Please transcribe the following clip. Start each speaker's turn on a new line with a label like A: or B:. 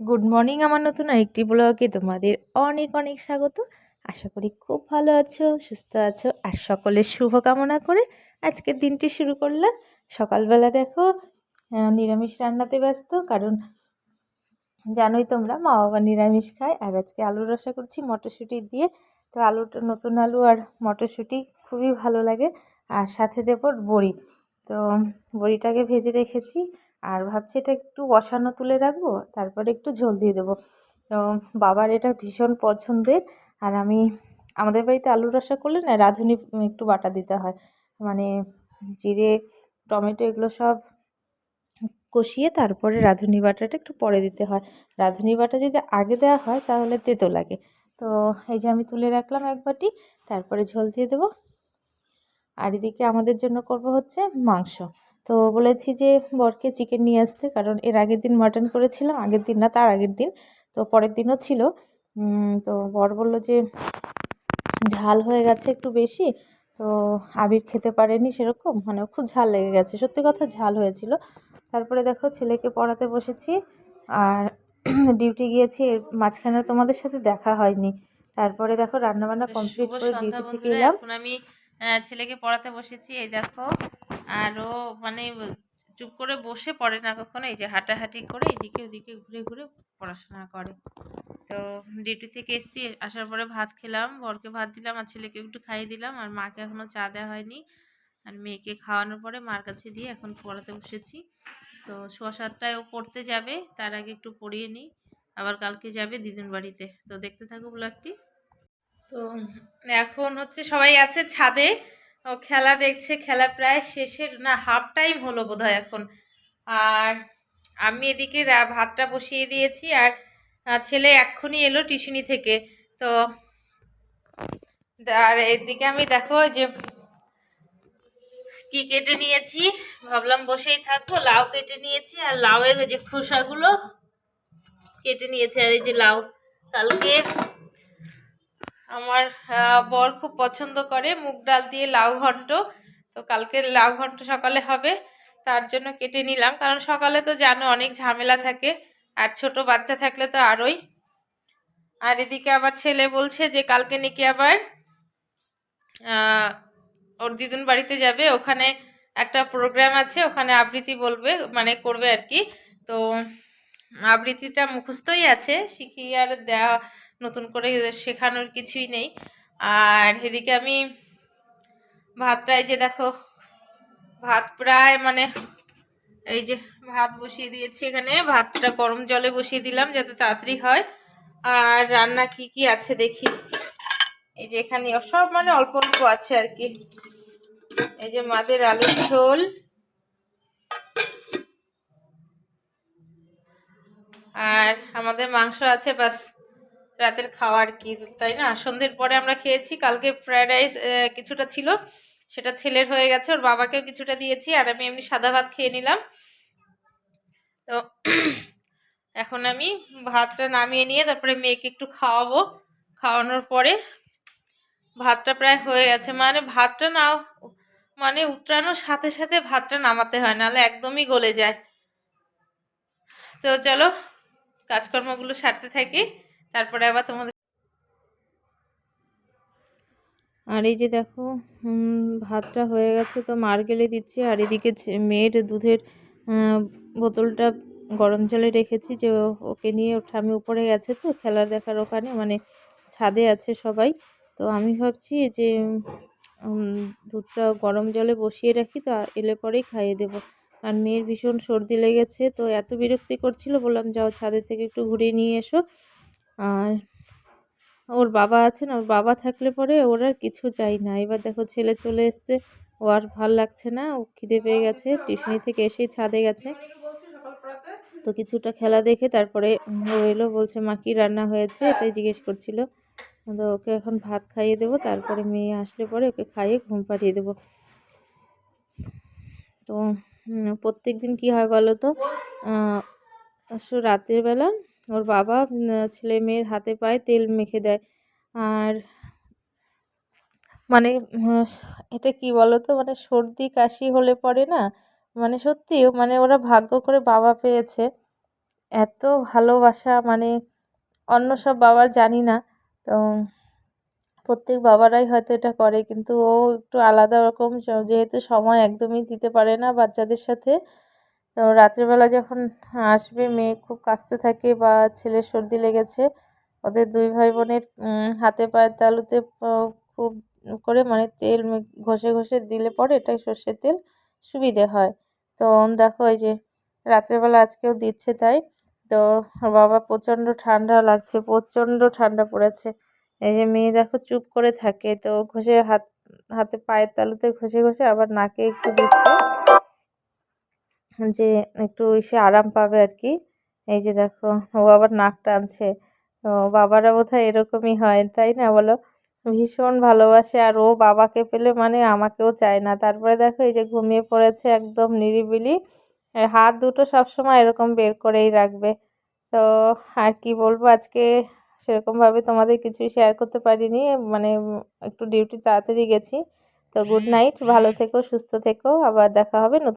A: Good morning আমার নতুন আরেকটি ব্লগে তোমাদের অনেক অনেক স্বাগত। আশা করি খুব ভালো আছো, সুস্থ আছো আর সকলের শুভ কামনা করে আজকের দিনটি শুরু করলাম। সকালবেলা দেখো নিরামিষ রান্নাতে ব্যস্ত, কারণ জানোই তোমরা মা বাবা নিরামিষ খায়। আর আজকে আলুর রসা করছি মটরশুঁটি দিয়ে। তো আলুটা নতুন আলু আর মটরশুঁটি খুবই ভালো লাগে, আর সাথে দেবো বড়ি। তো বড়িটাকে ভেজে রেখেছি আর ভাবছি এটা একটু বসানো তুলে রাখবো, তারপরে একটু ঝোল দিয়ে দেবো। তো বাবার এটা ভীষণ পছন্দের। আর আমাদের বাড়িতে আলুর রসা করলে না রাঁধুনি একটু বাটা দিতে হয়, মানে জিরে টমেটো এগুলো সব কষিয়ে তারপরে রাঁধুনি বাটাটা একটু পরে দিতে হয়। রাঁধুনি বাটা যদি আগে দেওয়া হয় তাহলে তেতো লাগে। তো এই যে আমি তুলে রাখলাম এক বাটি, তারপরে ঝোল দিয়ে দেবো। আর এদিকে আমাদের জন্য করব হচ্ছে মাংস। তো বলেছি যে বরকে চিকেন নিয়ে আসতে, কারণ এর আগের দিন মাটন করেছিলাম, আগের দিন না তার আগের দিন, তো পরের দিনও ছিল। তো বর বলল যে ঝাল হয়ে গেছে একটু বেশি। তো আবির খেতে পারেনি সেরকম, মানে খুব ঝাল লেগে গেছে, সত্যি কথা ঝাল হয়েছিল। তারপরে দেখো ছেলেকে পড়াতে বসেছি আর ডিউটি গিয়েছি, এর মাঝখানে তোমাদের সাথে দেখা হয়নি। তারপরে দেখো রান্নাবান্না কমপ্লিট করে ডিউটি থেকে এলাম।
B: এখন আমি ছেলেকে পড়াতে বসেছি, এই দেখো। আর ও মানে চুপ করে বসে পড়ে না কখনো, এই যে হাঁটাহাঁটি করে এদিকে ওদিকে ঘুরে ঘুরে পড়াশোনা করে। তো ডিউটি থেকে এসেছি, আসার পরে ভাত খেলাম, বরকে ভাত দিলাম আর ছেলেকে একটু খাইয়ে দিলাম। আর মাকে এখনও চা দেওয়া হয়নি। আর মেয়েকে খাওয়ানোর পরে মার কাছে দিয়ে এখন পড়াতে বসেছি। তো 7:15টায় ও পড়তে যাবে, তার আগে একটু পড়িয়ে নিই। আবার কালকে যাবে দিদির বাড়িতে। তো দেখতে থাকো ব্লগটি। তো এখন হচ্ছে সবাই আছে ছাদে, ও খেলা দেখছে। খেলা প্রায় শেষের, না হাফ টাইম হলো বোধহয় এখন। আর আমি এদিকে ভাতটা বসিয়ে দিয়েছি। আর ছেলে এক্ষুনি এলো টিউশনি থেকে। তো আর এদিকে আমি দেখো যে কি কেটে নিয়েছি, ভাবলাম বসেই থাকবো। লাউ কেটে নিয়েছি আর লাউয়ের ওই যে খোসাগুলো কেটে নিয়েছি। আর এই যে লাউ, কালকে আমার বর খুব পছন্দ করে মুগ ডাল দিয়ে লাউ ঘন্ট। তো কালকে লাউ ঘন্ট সকালে হবে, তার জন্য কেটে নিলাম। কারণ সকালে তো জানো অনেক ঝামেলা থাকে, আর ছোট বাচ্চা থাকলে তো আরোই। আর এদিকে আবার ছেলে বলছে যে কালকে নাকি আবার ওর দিদুন বাড়িতে যাবে, ওখানে একটা প্রোগ্রাম আছে, ওখানে আবৃত্তি বলবে, মানে করবে আর কি। তো আবৃত্তিটা মুখস্থই আছে, শিখিয়ে আর দেওয়া, নতুন করে শেখানোর কিছুই নেই। আর এদিকে আমি ভাতটা, এই যে দেখো ভাত প্রায় মানে এই যে ভাত বসিয়ে দিয়েছি, এখানে ভাতটা গরম জলে বসিয়ে দিলাম যাতে তাড়াতাড়ি হয়। আর রান্না কি কি আছে দেখি, এই যে এখানে সব মানে অল্প অল্প আছে আর কি। এই যে মাদের আলুর ঝোল, আর আমাদের মাংস আছে, বাস রাতের খাওয়ার কি, তাই না? সন্ধ্যের পরে আমরা খেয়েছি, কালকে ফ্রায়েড রাইস কিছুটা ছিল, সেটা ছেলের হয়ে গেছে, ওর বাবাকেও কিছুটা দিয়েছি। আর আমি এমনি সাদা ভাত খেয়ে নিলাম। তো এখন আমি ভাতটা নামিয়ে নিয়ে তারপরে মেয়েকে একটু খাওয়াবো। খাওয়ানোর পরে ভাতটা প্রায় হয়ে গেছে, মানে ভাতটা না, মানে উতরানোর সাথে সাথে ভাতটা নামাতে হয়, নাহলে একদমই গলে যায়। তো চলো কাজকর্মগুলো সারতে থাকি, তারপরে আবার তোমাদের। আর এই যে দেখো ভাতটা হয়ে গেছে, তো মার গেলে দিচ্ছি। আর এদিকে মেয়ের দুধের বোতলটা গরম জলে রেখেছি, যে ওকে নিয়ে আমি উপরে গেছে তো খেলা দেখার ওখানে, মানে ছাদে আছে সবাই। তো আমি ভাবছি যে দুধটা গরম জলে বসিয়ে রাখি, তো এলে পরেই খাইয়ে দেবো। আর মেয়ের ভীষণ সর্দি লেগেছে, তো এত বিরক্তি করছিল, বললাম যাও ছাদের থেকে একটু ঘুরিয়ে নিয়ে এসো। আর ওর বাবা আছে না, ওর বাবা থাকলে পরে ওর আর কিছু চাই না। এবার দেখো ছেলে চলে এসছে, ও আর ভাল লাগছে না, ও খিদে পেয়ে গেছে, টিউশনি থেকে এসেই ছাদে গেছে। তো কিছুটা খেলা দেখে তারপরে ও এলো, বলছে মা কি রান্না হয়েছে, এটাই জিজ্ঞেস করছিল। তো ওকে এখন ভাত খাইয়ে দেবো, তারপরে মেয়ে আসলে পরে ওকে খাইয়ে ঘুম পাড়িয়ে দেবো। তো প্রত্যেক দিন কী হয় বলো তো, রাতের বেলা ওর বাবা ছেলে মেয়ের হাতে পায়ে তেল মেখে দেয়। আর মানে এটা কি বলো তো, মানে সর্দি কাশি হলে পরে না, মানে সত্যি মানে ওরা ভাগ্য করে বাবা পেয়েছে, এত ভালোবাসা মানে অন্য সব বাবার জানি না, তো প্রত্যেক বাবারাই হয়তো এটা করে, কিন্তু ও একটু আলাদা রকম। যেহেতু সময় একদমই দিতে পারে না বাচ্চাদের সাথে, তো রাত্রিবেলা যখন আসবে মেয়ে খুব কাঁদতে থাকে বা ছেলের সর্দি লেগেছে, ওদের দুই ভাই বোনের হাতে পায়ের তালুতে খুব করে মানে তেল ঘষে ঘষে দিলে পরে এটাই সর্ষের তেল সুবিধে হয়। তো দেখো এই যে রাত্রেবেলা আজকেও দিচ্ছে, তাই তো ওর বাবা প্রচণ্ড ঠান্ডা লাগছে, প্রচণ্ড ঠান্ডা পড়েছে। এই যে মেয়ে দেখো চুপ করে থাকে, তো ঘষে হাতে পায়ের তালুতে ঘষে ঘষে আবার নাকে একটু দিচ্ছে, যে একটু সে আরাম পাবে আর কি। এই যে দেখো ও আবার নাক টানছে। তো বাবারা বোধহয় এরকমই হয়, তাই না বলো? ভীষণ ভালোবাসে, আর ও বাবাকে পেলে মানে আমাকেও চায় না। তারপরে দেখো এই যে ঘুমিয়ে পড়েছে একদম নিরিবিলি, হাত দুটো সবসময় এরকম বের করেই রাখবে। তো আর কি বলবো, আজকে সেরকমভাবে তোমাদের কিছুই শেয়ার করতে পারিনি, মানে একটু ডিউটি তাড়াতাড়ি গেছি। তো গুড নাইট, ভালো থেকো, সুস্থ থেকো, আবার দেখা হবে নতুন